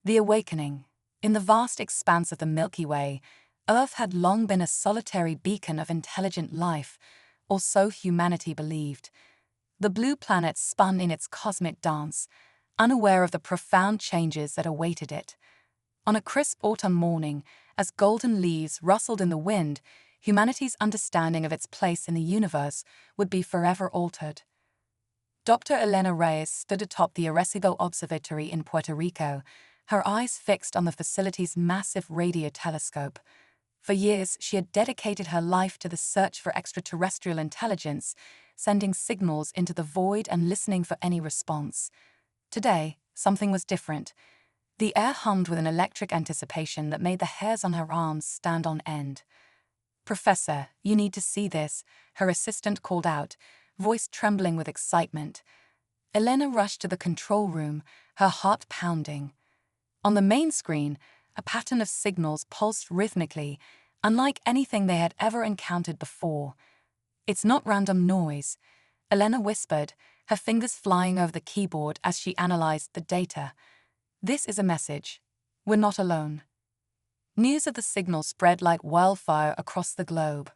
The awakening. In the vast expanse of the Milky Way, Earth had long been a solitary beacon of intelligent life, or so humanity believed. The blue planet spun in its cosmic dance, unaware of the profound changes that awaited it. On a crisp autumn morning, as golden leaves rustled in the wind, humanity's understanding of its place in the universe would be forever altered. Dr. Elena Reyes stood atop the Arecibo Observatory in Puerto Rico, her eyes fixed on the facility's massive radio telescope. For years, she had dedicated her life to the search for extraterrestrial intelligence, sending signals into the void and listening for any response. Today, something was different. The air hummed with an electric anticipation that made the hairs on her arms stand on end. "Professor, you need to see this," her assistant called out, voice trembling with excitement. Elena rushed to the control room, her heart pounding. On the main screen, a pattern of signals pulsed rhythmically, unlike anything they had ever encountered before. "It's not random noise," Elena whispered, her fingers flying over the keyboard as she analyzed the data. "This is a message. We're not alone." News of the signal spread like wildfire across the globe.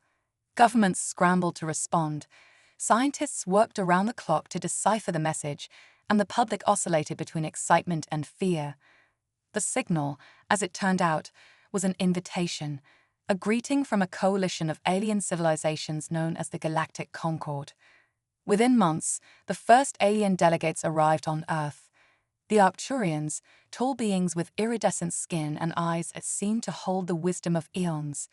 Governments scrambled to respond. Scientists worked around the clock to decipher the message, and the public oscillated between excitement and fear. The signal, as it turned out, was an invitation, a greeting from a coalition of alien civilizations known as the Galactic Concord. Within months, the first alien delegates arrived on Earth. The Arcturians, tall beings with iridescent skin and eyes that seemed to hold the wisdom of eons.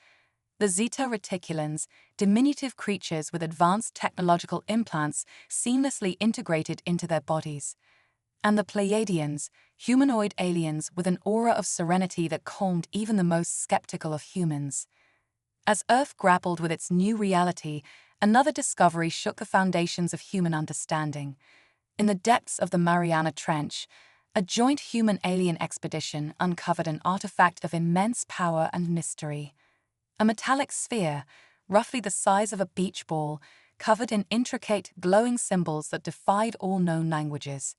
The Zeta Reticulans, diminutive creatures with advanced technological implants seamlessly integrated into their bodies. And the Pleiadians, humanoid aliens with an aura of serenity that calmed even the most skeptical of humans. As Earth grappled with its new reality, another discovery shook the foundations of human understanding. In the depths of the Mariana Trench, a joint human-alien expedition uncovered an artifact of immense power and mystery. A metallic sphere, roughly the size of a beach ball, covered in intricate, glowing symbols that defied all known languages.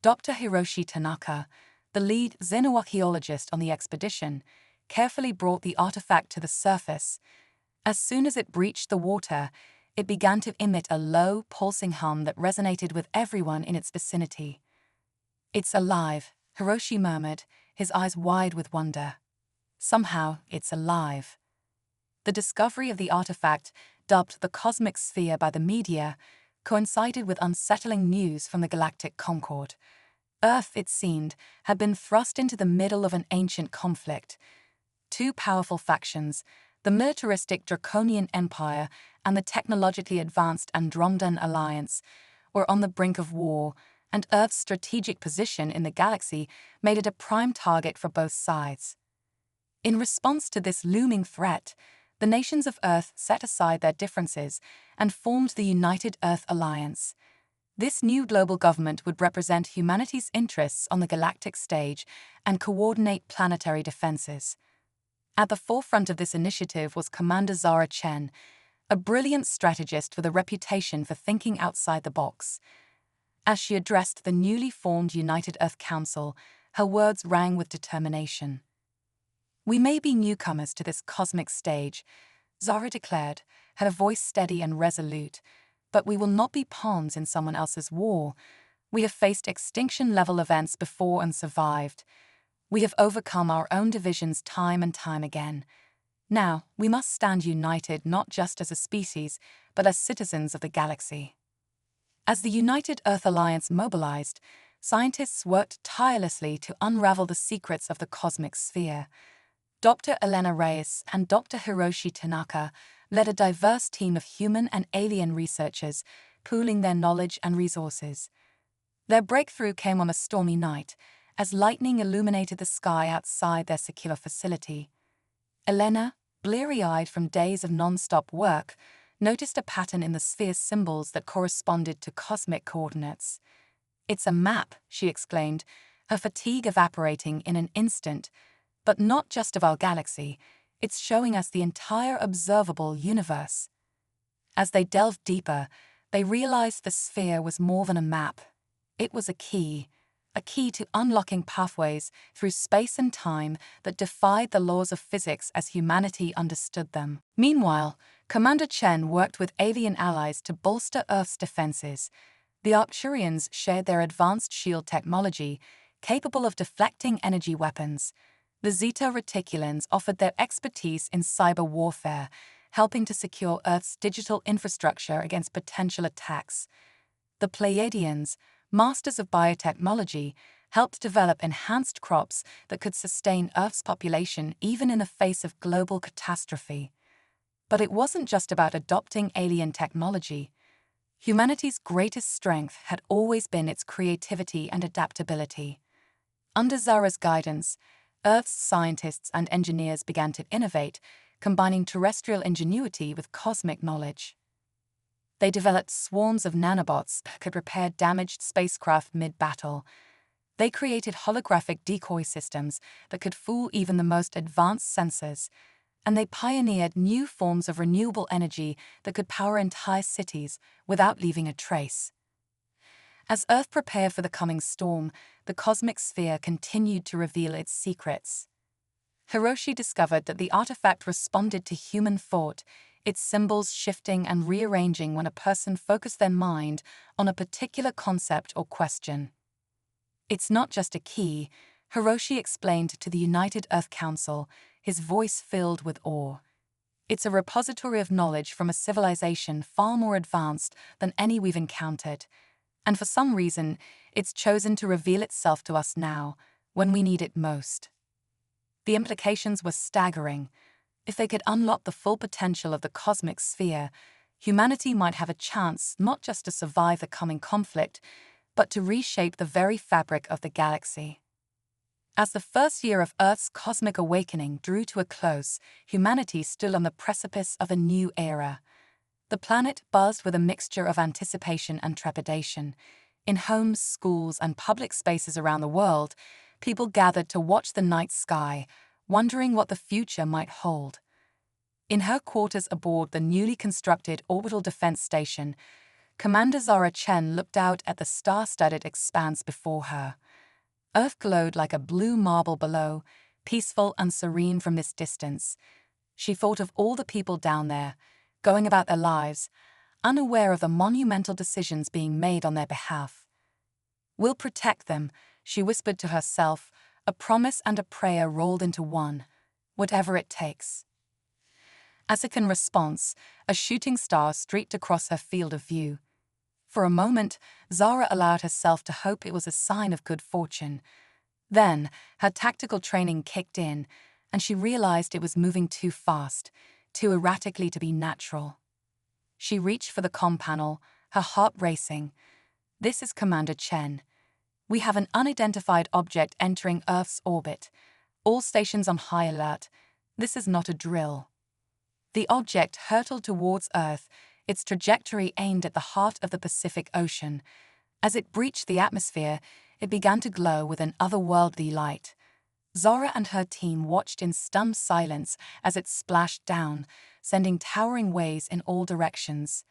Dr. Hiroshi Tanaka, the lead xenoarchaeologist on the expedition, carefully brought the artifact to the surface. As soon as it breached the water, it began to emit a low, pulsing hum that resonated with everyone in its vicinity. "It's alive," Hiroshi murmured, his eyes wide with wonder. "Somehow, it's alive." The discovery of the artifact, dubbed the Cosmic Sphere by the media, coincided with unsettling news from the Galactic Concord. Earth, it seemed, had been thrust into the middle of an ancient conflict. Two powerful factions, the militaristic Draconian Empire and the technologically advanced Andromedan Alliance, were on the brink of war, and Earth's strategic position in the galaxy made it a prime target for both sides. In response to this looming threat, the nations of Earth set aside their differences and formed the United Earth Alliance. This new global government would represent humanity's interests on the galactic stage and coordinate planetary defenses. At the forefront of this initiative was Commander Zara Chen, a brilliant strategist with a reputation for thinking outside the box. As she addressed the newly formed United Earth Council, her words rang with determination. "We may be newcomers to this cosmic stage," Zara declared, her voice steady and resolute, "but we will not be pawns in someone else's war. We have faced extinction-level events before and survived. We have overcome our own divisions time and time again. Now, we must stand united not just as a species, but as citizens of the galaxy." As the United Earth Alliance mobilized, scientists worked tirelessly to unravel the secrets of the cosmic sphere. Dr. Elena Reyes and Dr. Hiroshi Tanaka led a diverse team of human and alien researchers, pooling their knowledge and resources. Their breakthrough came on a stormy night, as lightning illuminated the sky outside their secure facility. Elena, bleary-eyed from days of non-stop work, noticed a pattern in the sphere's symbols that corresponded to cosmic coordinates. "It's a map," she exclaimed, her fatigue evaporating in an instant. "But not just of our galaxy, it's showing us the entire observable universe." As they delved deeper, they realized the sphere was more than a map. It was a key, a key to unlocking pathways through space and time that defied the laws of physics as humanity understood them. Meanwhile, Commander Chen worked with alien allies to bolster Earth's defenses. The Arcturians shared their advanced shield technology, capable of deflecting energy weapons. The Zeta Reticulans offered their expertise in cyber warfare, helping to secure Earth's digital infrastructure against potential attacks. The Pleiadians, masters of biotechnology, helped develop enhanced crops that could sustain Earth's population even in the face of global catastrophe. But it wasn't just about adopting alien technology. Humanity's greatest strength had always been its creativity and adaptability. Under Zara's guidance, Earth's scientists and engineers began to innovate, combining terrestrial ingenuity with cosmic knowledge. They developed swarms of nanobots that could repair damaged spacecraft mid-battle. They created holographic decoy systems that could fool even the most advanced sensors. And they pioneered new forms of renewable energy that could power entire cities without leaving a trace. As Earth prepared for the coming storm, the cosmic sphere continued to reveal its secrets. Hiroshi discovered that the artifact responded to human thought, its symbols shifting and rearranging when a person focused their mind on a particular concept or question. It's not just a key, Hiroshi explained to the United Earth Council, his voice filled with awe. It's a repository of knowledge from a civilization far more advanced than any we've encountered, and for some reason, it's chosen to reveal itself to us now, when we need it most. The implications were staggering. If they could unlock the full potential of the cosmic sphere, humanity might have a chance not just to survive the coming conflict, but to reshape the very fabric of the galaxy. As the first year of Earth's cosmic awakening drew to a close, humanity stood on the precipice of a new era. The planet buzzed with a mixture of anticipation and trepidation. In homes, schools, and public spaces around the world, people gathered to watch the night sky, wondering what the future might hold. In her quarters aboard the newly constructed Orbital Defense Station, Commander Zara Chen looked out at the star-studded expanse before her. Earth glowed like a blue marble below, peaceful and serene from this distance. She thought of all the people down there, going about their lives, unaware of the monumental decisions being made on their behalf. "We'll protect them," she whispered to herself, a promise and a prayer rolled into one, "whatever it takes." As if in response, a shooting star streaked across her field of view. For a moment, Zara allowed herself to hope it was a sign of good fortune. Then, her tactical training kicked in, and she realized it was moving too fast, too erratically to be natural. She reached for the comm panel, her heart racing. "This is Commander Chen. We have an unidentified object entering Earth's orbit. All stations on high alert. This is not a drill." The object hurtled towards Earth, its trajectory aimed at the heart of the Pacific Ocean. As it breached the atmosphere, it began to glow with an otherworldly light. Zara and her team watched in stunned silence as it splashed down, sending towering waves in all directions.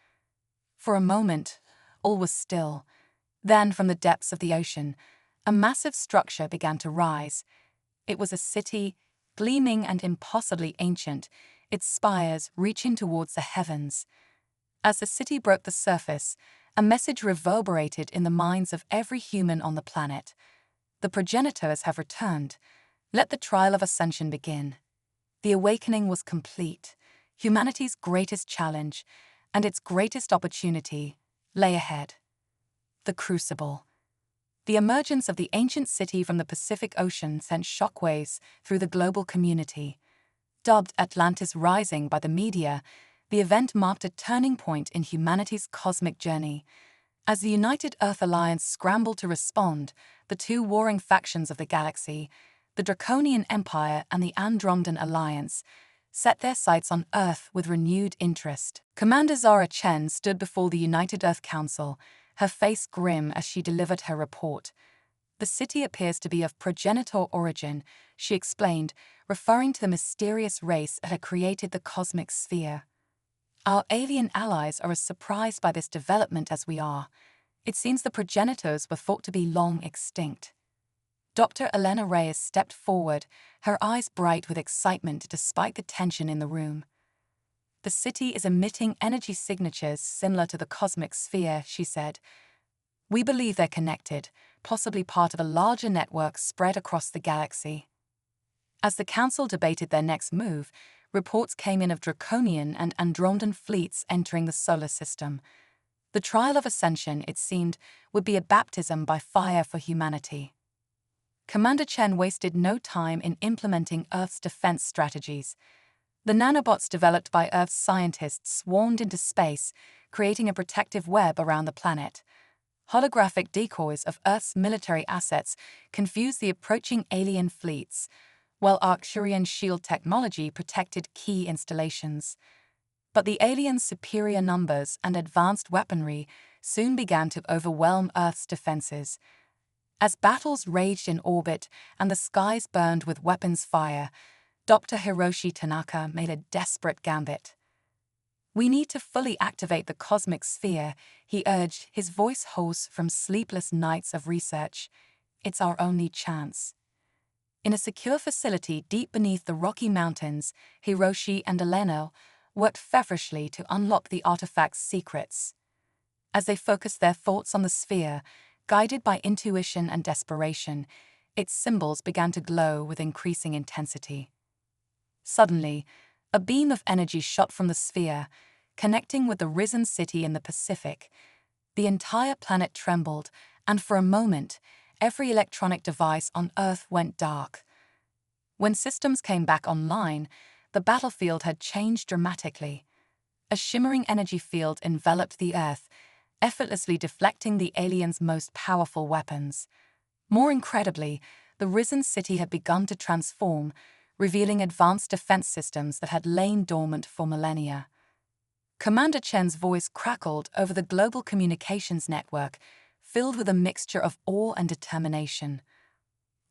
For a moment, all was still. Then, from the depths of the ocean, a massive structure began to rise. It was a city, gleaming and impossibly ancient, its spires reaching towards the heavens. As the city broke the surface, a message reverberated in the minds of every human on the planet. "The progenitors have returned. Let the trial of ascension begin." The awakening was complete. Humanity's greatest challenge, and its greatest opportunity, lay ahead. The Crucible. The emergence of the ancient city from the Pacific Ocean sent shockwaves through the global community. Dubbed Atlantis Rising by the media, the event marked a turning point in humanity's cosmic journey. As the United Earth Alliance scrambled to respond, the two warring factions of the galaxy, the Draconian Empire and the Andromedan Alliance, set their sights on Earth with renewed interest. Commander Zara Chen stood before the United Earth Council, her face grim as she delivered her report. "The city appears to be of progenitor origin," she explained, referring to the mysterious race that had created the cosmic sphere. "Our alien allies are as surprised by this development as we are. It seems the progenitors were thought to be long extinct." Dr. Elena Reyes stepped forward, her eyes bright with excitement despite the tension in the room. "The city is emitting energy signatures similar to the cosmic sphere," she said. "We believe they're connected, possibly part of a larger network spread across the galaxy." As the Council debated their next move, reports came in of Draconian and Andromedan fleets entering the solar system. The trial of ascension, it seemed, would be a baptism by fire for humanity. Commander Chen wasted no time in implementing Earth's defense strategies. The nanobots developed by Earth's scientists swarmed into space, creating a protective web around the planet. Holographic decoys of Earth's military assets confused the approaching alien fleets, while Arcturian shield technology protected key installations. But the aliens' superior numbers and advanced weaponry soon began to overwhelm Earth's defenses. As battles raged in orbit and the skies burned with weapons fire, Dr. Hiroshi Tanaka made a desperate gambit. "We need to fully activate the cosmic sphere," he urged, his voice hoarse from sleepless nights of research. "It's our only chance." In a secure facility deep beneath the Rocky Mountains, Hiroshi and Elena worked feverishly to unlock the artifact's secrets. As they focused their thoughts on the sphere, guided by intuition and desperation, its symbols began to glow with increasing intensity. Suddenly, a beam of energy shot from the sphere, connecting with the risen city in the Pacific. The entire planet trembled, and for a moment, every electronic device on Earth went dark. When systems came back online, the battlefield had changed dramatically. A shimmering energy field enveloped the Earth, effortlessly deflecting the aliens' most powerful weapons. More incredibly, the risen city had begun to transform, revealing advanced defense systems that had lain dormant for millennia. Commander Chen's voice crackled over the global communications network, filled with a mixture of awe and determination.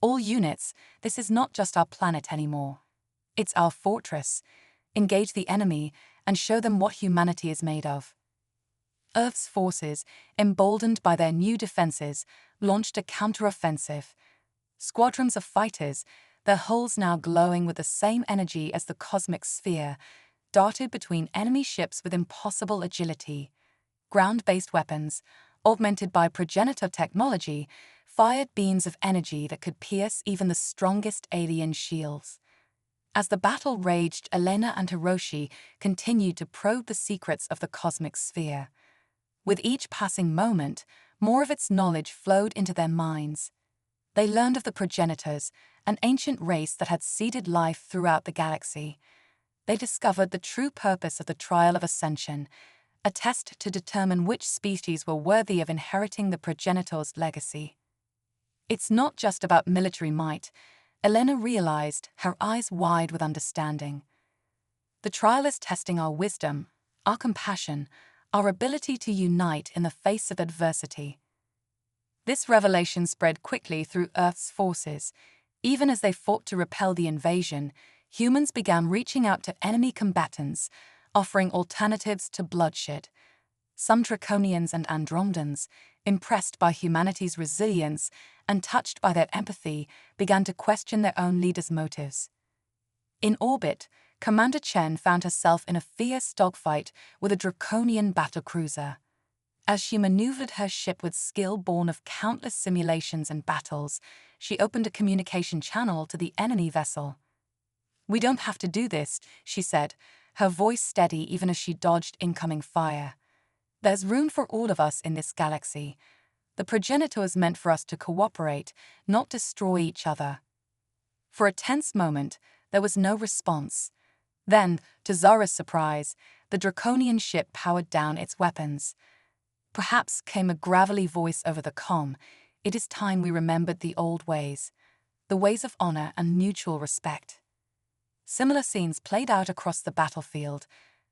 "All units, this is not just our planet anymore. It's our fortress. Engage the enemy and show them what humanity is made of." Earth's forces, emboldened by their new defenses, launched a counteroffensive. Squadrons of fighters, their hulls now glowing with the same energy as the cosmic sphere, darted between enemy ships with impossible agility. Ground-based weapons, augmented by progenitor technology, fired beams of energy that could pierce even the strongest alien shields. As the battle raged, Elena and Hiroshi continued to probe the secrets of the cosmic sphere. With each passing moment, more of its knowledge flowed into their minds. They learned of the progenitors, an ancient race that had seeded life throughout the galaxy. They discovered the true purpose of the trial of ascension, a test to determine which species were worthy of inheriting the progenitor's legacy. "It's not just about military might," Elena realized, her eyes wide with understanding. "The trial is testing our wisdom, our compassion, our ability to unite in the face of adversity." This revelation spread quickly through Earth's forces. Even as they fought to repel the invasion, humans began reaching out to enemy combatants, offering alternatives to bloodshed. Some Draconians and Andromedans, impressed by humanity's resilience and touched by their empathy, began to question their own leaders' motives. In orbit, Commander Chen found herself in a fierce dogfight with a Draconian battlecruiser. As she maneuvered her ship with skill born of countless simulations and battles, she opened a communication channel to the enemy vessel. "We don't have to do this," she said, her voice steady even as she dodged incoming fire. "There's room for all of us in this galaxy. The progenitor is meant for us to cooperate, not destroy each other." For a tense moment, there was no response. Then, to Zara's surprise, the Draconian ship powered down its weapons. Perhaps came a gravelly voice over the comm. "It is time we remembered the old ways, the ways of honor and mutual respect." Similar scenes played out across the battlefield.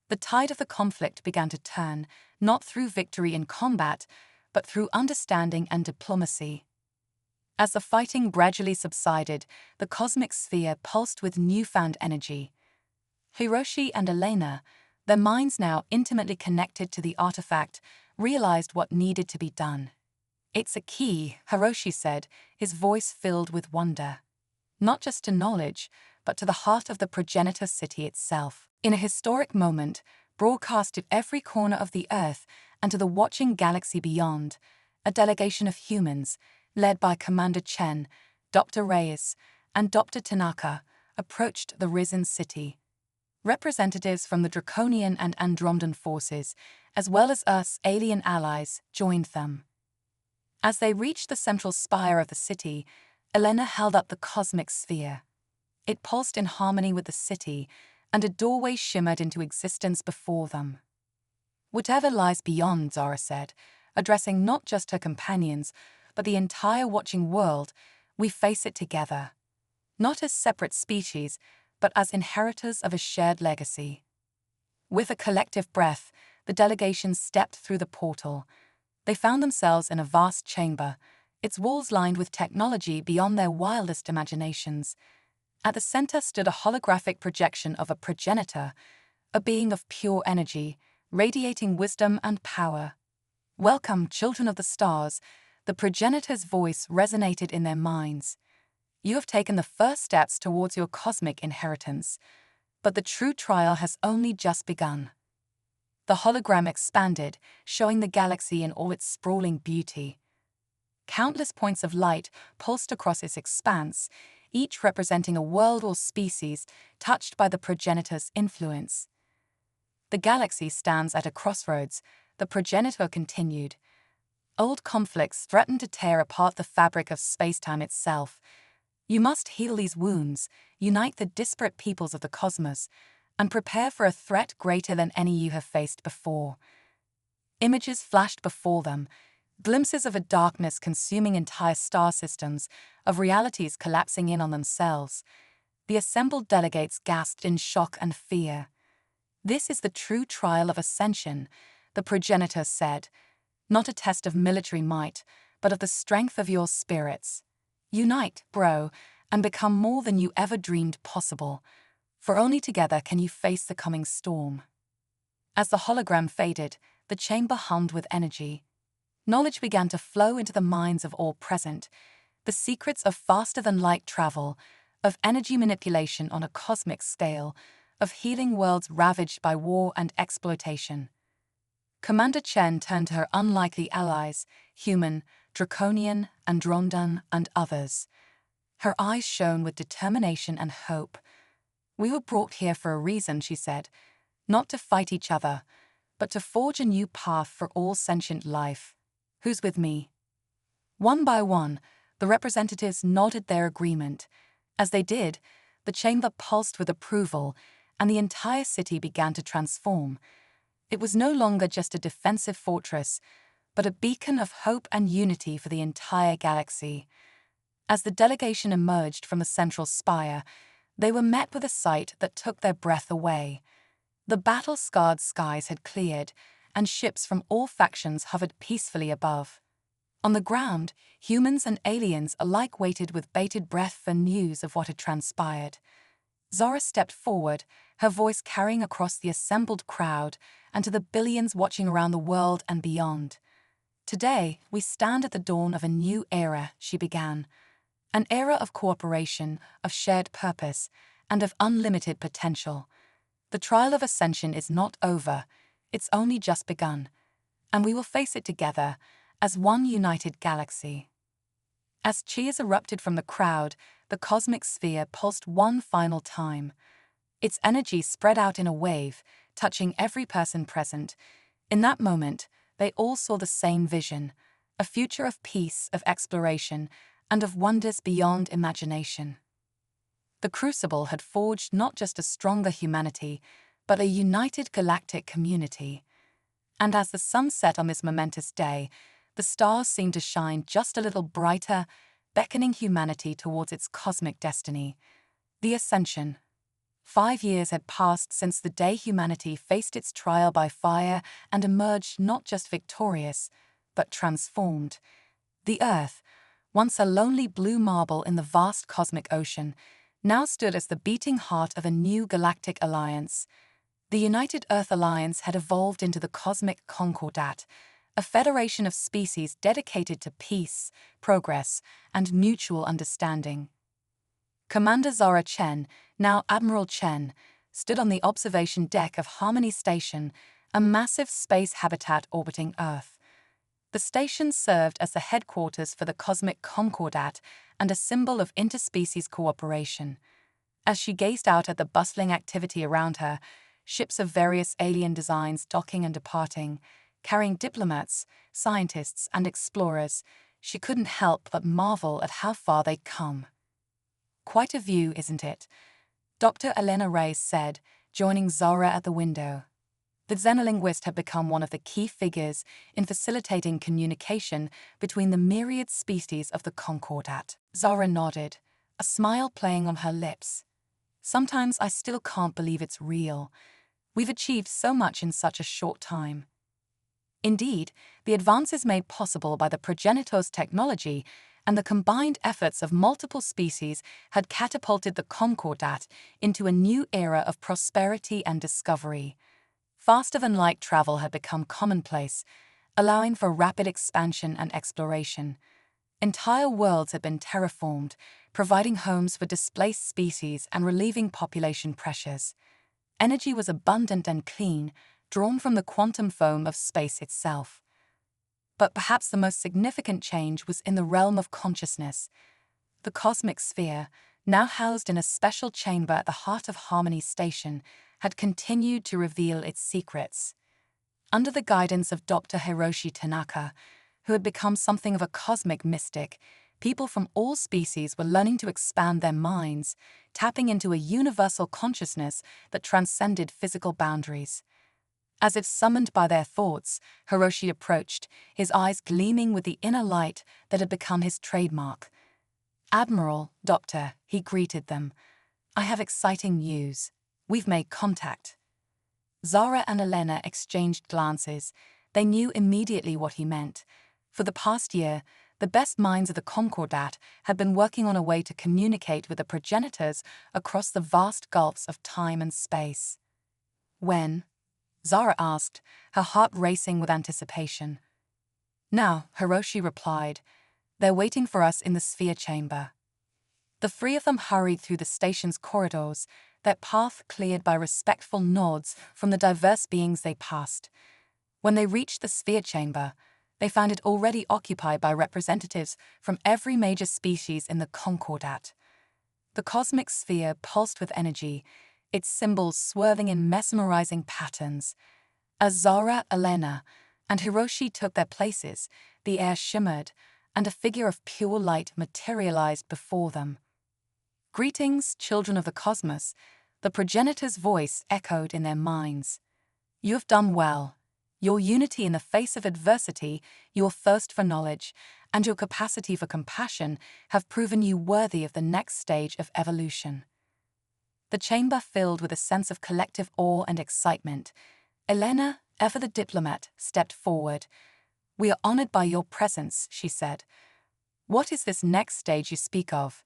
The tide of the conflict began to turn, not through victory in combat, but through understanding and diplomacy. As the fighting gradually subsided, the cosmic sphere pulsed with newfound energy. Hiroshi and Elena, their minds now intimately connected to the artifact, realized what needed to be done. It's a key, Hiroshi said, his voice filled with wonder. Not just to knowledge, but to the heart of the progenitor city itself. In a historic moment, broadcast to every corner of the Earth and to the watching galaxy beyond, a delegation of humans, led by Commander Chen, Dr. Reyes, and Dr. Tanaka, approached the risen city. Representatives from the Draconian and Andromedan forces, as well as Earth's alien allies, joined them. As they reached the central spire of the city, Elena held up the cosmic sphere. It pulsed in harmony with the city, and a doorway shimmered into existence before them. Whatever lies beyond, Zara said, addressing not just her companions, but the entire watching world, we face it together. Not as separate species, but as inheritors of a shared legacy. With a collective breath, the delegation stepped through the portal. They found themselves in a vast chamber, its walls lined with technology beyond their wildest imaginations. At the center stood a holographic projection of a progenitor, a being of pure energy, radiating wisdom and power. "Welcome, children of the stars," the progenitor's voice resonated in their minds. "You have taken the first steps towards your cosmic inheritance, but the true trial has only just begun." The hologram expanded, showing the galaxy in all its sprawling beauty. Countless points of light pulsed across its expanse, each representing a world or species touched by the progenitor's influence. "The galaxy stands at a crossroads," the progenitor continued. "Old conflicts threaten to tear apart the fabric of spacetime itself. You must heal these wounds, unite the disparate peoples of the cosmos, and prepare for a threat greater than any you have faced before." Images flashed before them, glimpses of a darkness consuming entire star systems, of realities collapsing in on themselves. The assembled delegates gasped in shock and fear. "This is the true trial of ascension," the progenitor said. "Not a test of military might, but of the strength of your spirits. Unite, bro, and become more than you ever dreamed possible, for only together can you face the coming storm." As the hologram faded, the chamber hummed with energy. Knowledge began to flow into the minds of all present, the secrets of faster-than-light travel, of energy manipulation on a cosmic scale, of healing worlds ravaged by war and exploitation. Commander Chen turned to her unlikely allies, human, Draconian, Andromedan, and others. Her eyes shone with determination and hope. "We were brought here for a reason," she said, "not to fight each other, but to forge a new path for all sentient life. Who's with me?" One by one, the representatives nodded their agreement. As they did, the chamber pulsed with approval, and the entire city began to transform. It was no longer just a defensive fortress, but a beacon of hope and unity for the entire galaxy. As the delegation emerged from the central spire, they were met with a sight that took their breath away. The battle-scarred skies had cleared, and ships from all factions hovered peacefully above. On the ground, humans and aliens alike waited with bated breath for news of what had transpired. Zara stepped forward, her voice carrying across the assembled crowd and to the billions watching around the world and beyond. "Today, we stand at the dawn of a new era," she began. "An era of cooperation, of shared purpose, and of unlimited potential. The trial of ascension is not over, it's only just begun, and we will face it together as one united galaxy." As cheers erupted from the crowd, the cosmic sphere pulsed one final time. Its energy spread out in a wave, touching every person present. In that moment, they all saw the same vision, a future of peace, of exploration, and of wonders beyond imagination. The Crucible had forged not just a stronger humanity, but a united galactic community. And as the sun set on this momentous day, the stars seemed to shine just a little brighter, beckoning humanity towards its cosmic destiny. The Ascension. 5 years had passed since the day humanity faced its trial by fire and emerged not just victorious, but transformed. The Earth, once a lonely blue marble in the vast cosmic ocean, now stood as the beating heart of a new galactic alliance. The United Earth Alliance had evolved into the Cosmic Concordat, a federation of species dedicated to peace, progress, and mutual understanding. Commander Zara Chen, now Admiral Chen, stood on the observation deck of Harmony Station, a massive space habitat orbiting Earth. The station served as the headquarters for the Cosmic Concordat and a symbol of interspecies cooperation. As she gazed out at the bustling activity around her, ships of various alien designs docking and departing, carrying diplomats, scientists, and explorers, she couldn't help but marvel at how far they'd come. "Quite a view, isn't it?" Dr. Elena Reyes said, joining Zara at the window. The xenolinguist had become one of the key figures in facilitating communication between the myriad species of the Concordat. Zara nodded, a smile playing on her lips. "Sometimes I still can't believe it's real. We've achieved so much in such a short time." Indeed, the advances made possible by the progenitors' technology and the combined efforts of multiple species had catapulted the Concordat into a new era of prosperity and discovery. Faster-than-light travel had become commonplace, allowing for rapid expansion and exploration. Entire worlds had been terraformed, providing homes for displaced species and relieving population pressures. Energy was abundant and clean, drawn from the quantum foam of space itself. But perhaps the most significant change was in the realm of consciousness. The cosmic sphere, now housed in a special chamber at the heart of Harmony Station, had continued to reveal its secrets. Under the guidance of Dr. Hiroshi Tanaka, who had become something of a cosmic mystic, people from all species were learning to expand their minds, tapping into a universal consciousness that transcended physical boundaries. As if summoned by their thoughts, Hiroshi approached, his eyes gleaming with the inner light that had become his trademark. "Admiral, Doctor," he greeted them. "I have exciting news. We've made contact." Zara and Elena exchanged glances. They knew immediately what he meant. For the past year, the best minds of the Concordat had been working on a way to communicate with the progenitors across the vast gulfs of time and space. "When?" Zara asked, her heart racing with anticipation. "Now," Hiroshi replied. "They're waiting for us in the sphere chamber." The three of them hurried through the station's corridors, their path cleared by respectful nods from the diverse beings they passed. When they reached the sphere chamber, they found it already occupied by representatives from every major species in the Concordat. The cosmic sphere pulsed with energy, its symbols swerving in mesmerizing patterns. As Zara, Elena, and Hiroshi took their places, the air shimmered, and a figure of pure light materialized before them. "Greetings, children of the cosmos," the progenitor's voice echoed in their minds. "You have done well. Your unity in the face of adversity, your thirst for knowledge, and your capacity for compassion have proven you worthy of the next stage of evolution." The chamber filled with a sense of collective awe and excitement. Elena, ever the diplomat, stepped forward. "We are honored by your presence," she said. "What is this next stage you speak of?"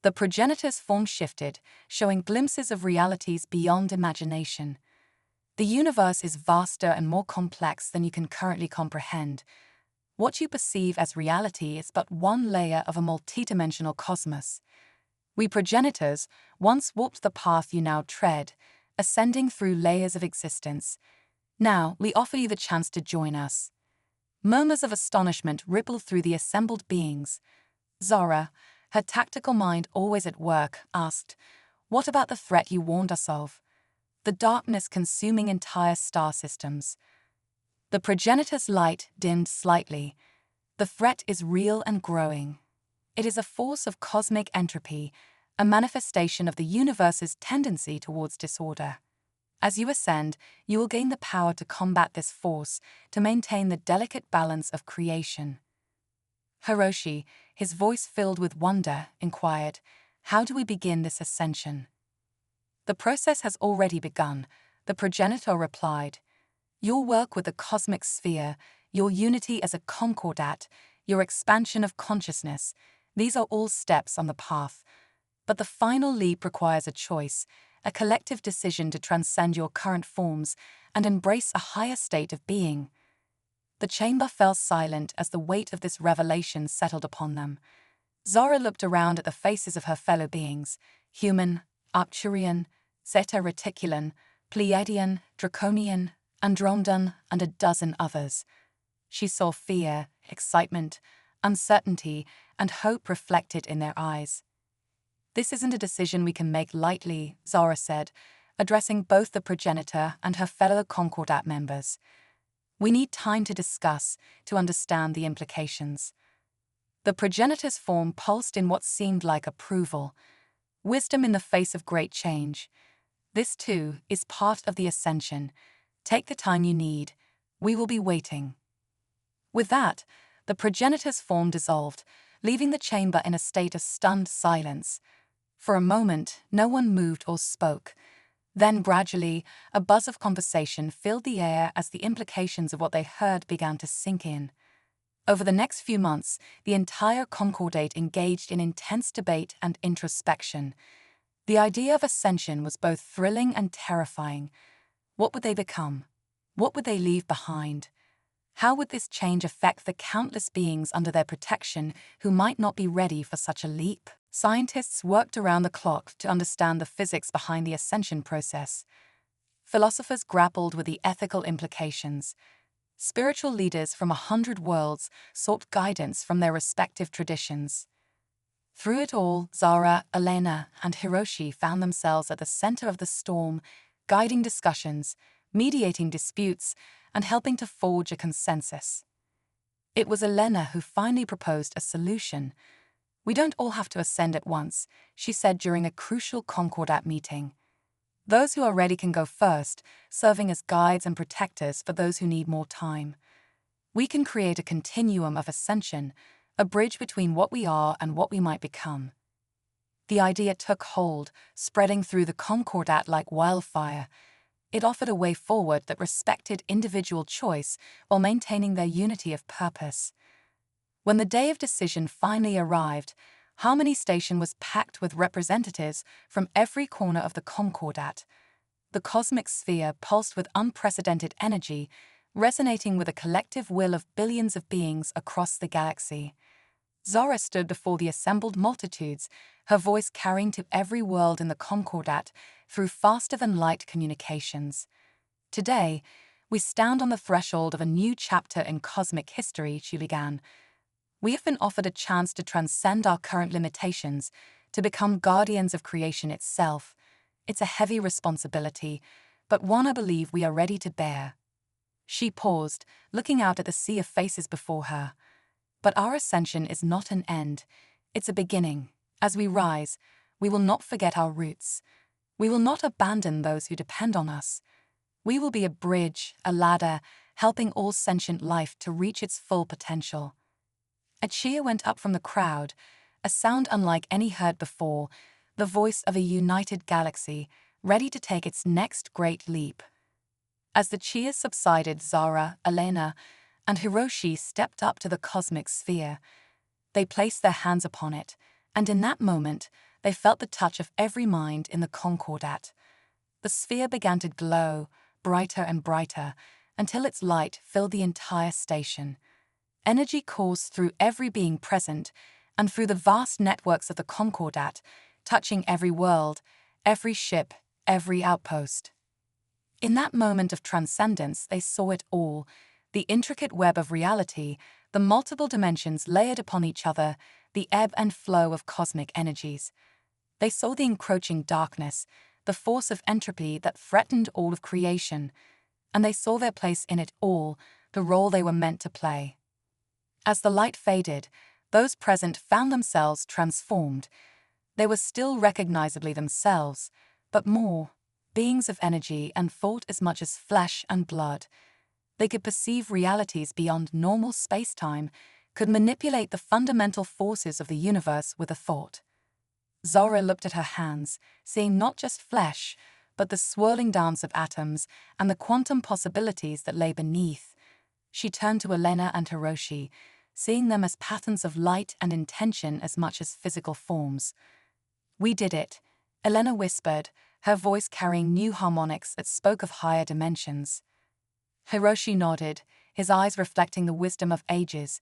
The progenitor's form shifted, showing glimpses of realities beyond imagination. "The universe is vaster and more complex than you can currently comprehend. What you perceive as reality is but one layer of a multidimensional cosmos. We progenitors once walked the path you now tread, ascending through layers of existence. Now we offer you the chance to join us." Murmurs of astonishment rippled through the assembled beings. Zara, her tactical mind always at work, asked, "What about the threat you warned us of? The darkness consuming entire star systems." The progenitor's light dimmed slightly. "The threat is real and growing. It is a force of cosmic entropy, a manifestation of the universe's tendency towards disorder. As you ascend, you will gain the power to combat this force, to maintain the delicate balance of creation." Hiroshi, his voice filled with wonder, inquired, "How do we begin this ascension?" "The process has already begun," the progenitor replied. "Your work with the cosmic sphere, your unity as a concordat, your expansion of consciousness, these are all steps on the path. But the final leap requires a choice, a collective decision to transcend your current forms and embrace a higher state of being." The chamber fell silent as the weight of this revelation settled upon them. Zara looked around at the faces of her fellow beings, human, Arcturian, Zeta Reticulan, Pleiadian, Draconian, Andromedan, and a dozen others. She saw fear, excitement, uncertainty, and hope reflected in their eyes. "This isn't a decision we can make lightly," Zara said, addressing both the progenitor and her fellow Concordat members. "We need time to discuss, to understand the implications." The progenitor's form pulsed in what seemed like approval. Wisdom in the face of great change. "This, too, is part of the ascension. Take the time you need. We will be waiting." With that, the progenitor's form dissolved, leaving the chamber in a state of stunned silence. For a moment, no one moved or spoke. Then, gradually, a buzz of conversation filled the air as the implications of what they heard began to sink in. Over the next few months, the entire Concordate engaged in intense debate and introspection. The idea of ascension was both thrilling and terrifying. What would they become? What would they leave behind? How would this change affect the countless beings under their protection who might not be ready for such a leap? Scientists worked around the clock to understand the physics behind the ascension process. Philosophers grappled with the ethical implications. Spiritual leaders from 100 worlds sought guidance from their respective traditions. Through it all, Zara, Elena, and Hiroshi found themselves at the center of the storm, guiding discussions, mediating disputes, and helping to forge a consensus. It was Elena who finally proposed a solution. "We don't all have to ascend at once," she said during a crucial Concordat meeting. "Those who are ready can go first, serving as guides and protectors for those who need more time. We can create a continuum of ascension, a bridge between what we are and what we might become." The idea took hold, spreading through the Concordat like wildfire. It offered a way forward that respected individual choice while maintaining their unity of purpose. When the day of decision finally arrived, Harmony Station was packed with representatives from every corner of the Concordat. The cosmic sphere pulsed with unprecedented energy, resonating with a collective will of billions of beings across the galaxy. Zara stood before the assembled multitudes, her voice carrying to every world in the Concordat through faster-than-light communications. "Today, we stand on the threshold of a new chapter in cosmic history," she began. "We have been offered a chance to transcend our current limitations, to become guardians of creation itself. It's a heavy responsibility, but one I believe we are ready to bear." She paused, looking out at the sea of faces before her. "But our ascension is not an end. It's a beginning. As we rise, we will not forget our roots. We will not abandon those who depend on us. We will be a bridge, a ladder, helping all sentient life to reach its full potential." A cheer went up from the crowd, a sound unlike any heard before, the voice of a united galaxy, ready to take its next great leap. As the cheers subsided, Zara, Elena, and Hiroshi stepped up to the cosmic sphere. They placed their hands upon it, and in that moment, they felt the touch of every mind in the Concordat. The sphere began to glow, brighter and brighter, until its light filled the entire station. Energy coursed through every being present, and through the vast networks of the Concordat, touching every world, every ship, every outpost. In that moment of transcendence, they saw it all, the intricate web of reality, the multiple dimensions layered upon each other, the ebb and flow of cosmic energies. They saw the encroaching darkness, the force of entropy that threatened all of creation, and they saw their place in it all, the role they were meant to play. As the light faded, those present found themselves transformed. They were still recognizably themselves, but more, beings of energy and thought as much as flesh and blood. They could perceive realities beyond normal space-time, could manipulate the fundamental forces of the universe with a thought. Zara looked at her hands, seeing not just flesh, but the swirling dance of atoms and the quantum possibilities that lay beneath. She turned to Elena and Hiroshi, seeing them as patterns of light and intention as much as physical forms. "We did it," Elena whispered, her voice carrying new harmonics that spoke of higher dimensions. Hiroshi nodded, his eyes reflecting the wisdom of ages.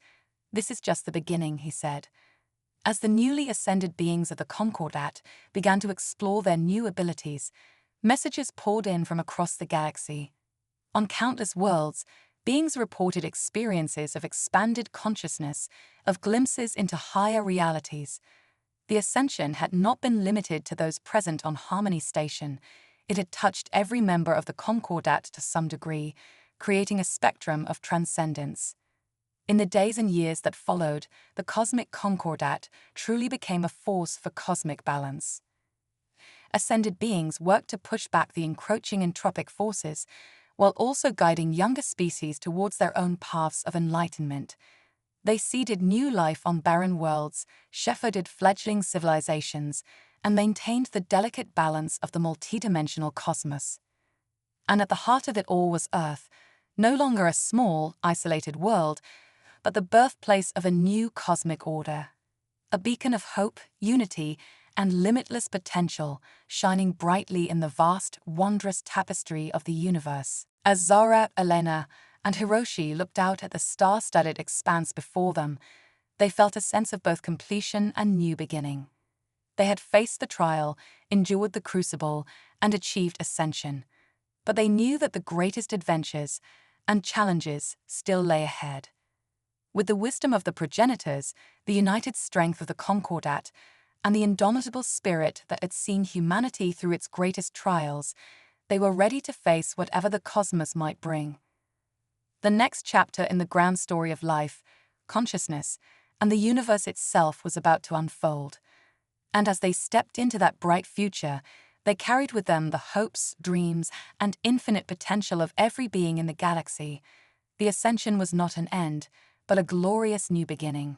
"This is just the beginning," he said. As the newly ascended beings of the Concordat began to explore their new abilities, messages poured in from across the galaxy. On countless worlds, beings reported experiences of expanded consciousness, of glimpses into higher realities. The ascension had not been limited to those present on Harmony Station. It had touched every member of the Concordat to some degree, creating a spectrum of transcendence. In the days and years that followed, the cosmic Concordat truly became a force for cosmic balance. Ascended beings worked to push back the encroaching entropic forces, while also guiding younger species towards their own paths of enlightenment. They seeded new life on barren worlds, shepherded fledgling civilizations, and maintained the delicate balance of the multidimensional cosmos. And at the heart of it all was Earth, no longer a small, isolated world, but the birthplace of a new cosmic order. A beacon of hope, unity, and limitless potential, shining brightly in the vast, wondrous tapestry of the universe. As Zara, Elena, and Hiroshi looked out at the star-studded expanse before them, they felt a sense of both completion and new beginning. They had faced the trial, endured the crucible, and achieved ascension. But they knew that the greatest adventures and challenges still lay ahead. With the wisdom of the progenitors, the united strength of the Concordat, and the indomitable spirit that had seen humanity through its greatest trials, they were ready to face whatever the cosmos might bring. The next chapter in the grand story of life, consciousness, and the universe itself was about to unfold. And as they stepped into that bright future, they carried with them the hopes, dreams, and infinite potential of every being in the galaxy. The ascension was not an end, but a glorious new beginning.